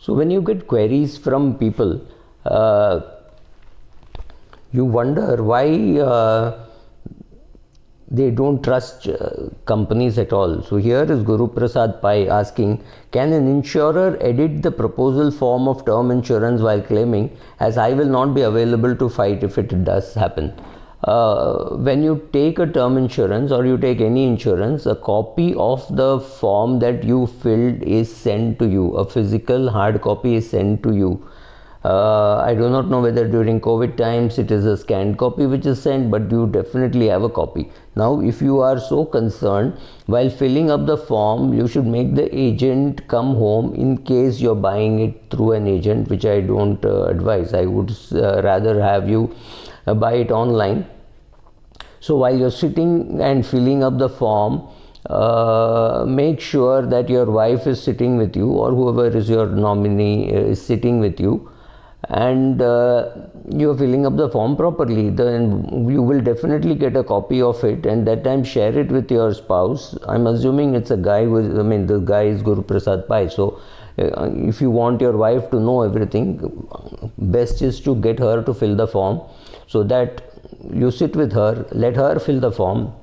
So when you get queries from people, you wonder why they don't trust companies at all. So here is Guru Prasad Pai asking, can an insurer edit the proposal form of term insurance while claiming, as I will not be available to fight if it does happen? When you take a term insurance or you take any insurance, a copy of the form that you filled is sent to you. A physical hard copy is sent to you. I do not know whether during COVID times it is a scanned copy which is sent, but you definitely have a copy. Now, if you are so concerned, while filling up the form, you should make the agent come home in case you're buying it through an agent, which I don't advise. I would rather have you buy it online. So while you're sitting and filling up the form, make sure that your wife is sitting with you, or whoever is your nominee is sitting with you, and you are filling up the form properly. Then you will definitely get a copy of it, and that time share it with your spouse. I'm assuming it's a guy who is, the guy is Guru Prasad Pai. So if you want your wife to know everything, best is to get her to fill the form, so that you sit with her, let her fill the form.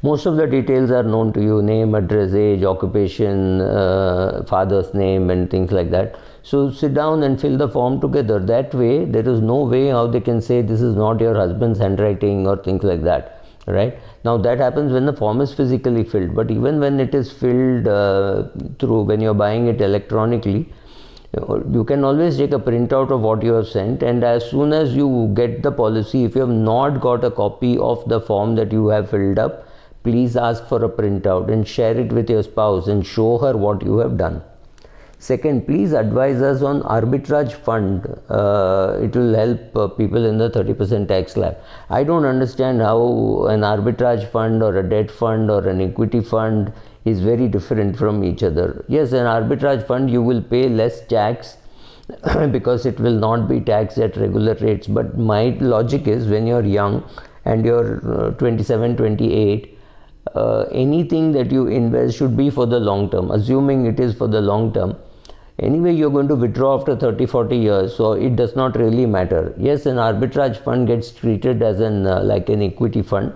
Most of the details are known to you: name, address, age, occupation, father's name, and things like that. So sit down and fill the form together. That way there is no way how they can say this is not your husband's handwriting or things like that, right? Now that happens when the form is physically filled, but even when it is filled when you're buying it electronically, you can always take a printout of what you have sent, and as soon as you get the policy, if you have not got a copy of the form that you have filled up, please ask for a printout and share it with your spouse and show her what you have done. Second, please advise us on arbitrage fund. It will help people in the 30% tax slab. I don't understand how an arbitrage fund or a debt fund or an equity fund is very different from each other. Yes, an arbitrage fund, you will pay less tax because it will not be taxed at regular rates. But my logic is, when you're young and you're 27, 28, anything that you invest should be for the long term, assuming it is for the long term. Anyway, you're going to withdraw after 30, 40 years, so it does not really matter. Yes, an arbitrage fund gets treated as like an equity fund,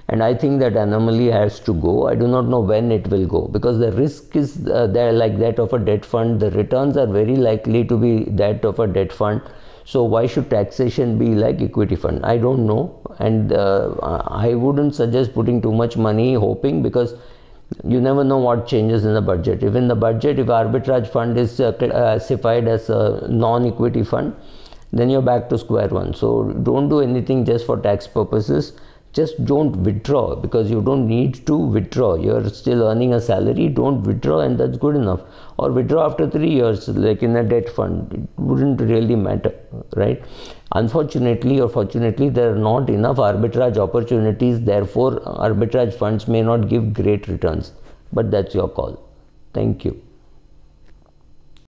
and I think that anomaly has to go. I do not know when it will go, because the risk is there like that of a debt fund. The returns are very likely to be that of a debt fund. So why should taxation be like equity fund? I don't know, and I wouldn't suggest putting too much money hoping, because you never know what changes in the budget. If in the budget, if arbitrage fund is classified as a non-equity fund, then you're back to square one. So don't do anything just for tax purposes. Just don't withdraw, because you don't need to withdraw. You're still earning a salary. Don't withdraw, and that's good enough. Or withdraw after 3 years, like in a debt fund. It wouldn't really matter, right? Unfortunately or fortunately, there are not enough arbitrage opportunities. Therefore, arbitrage funds may not give great returns. But that's your call. Thank you.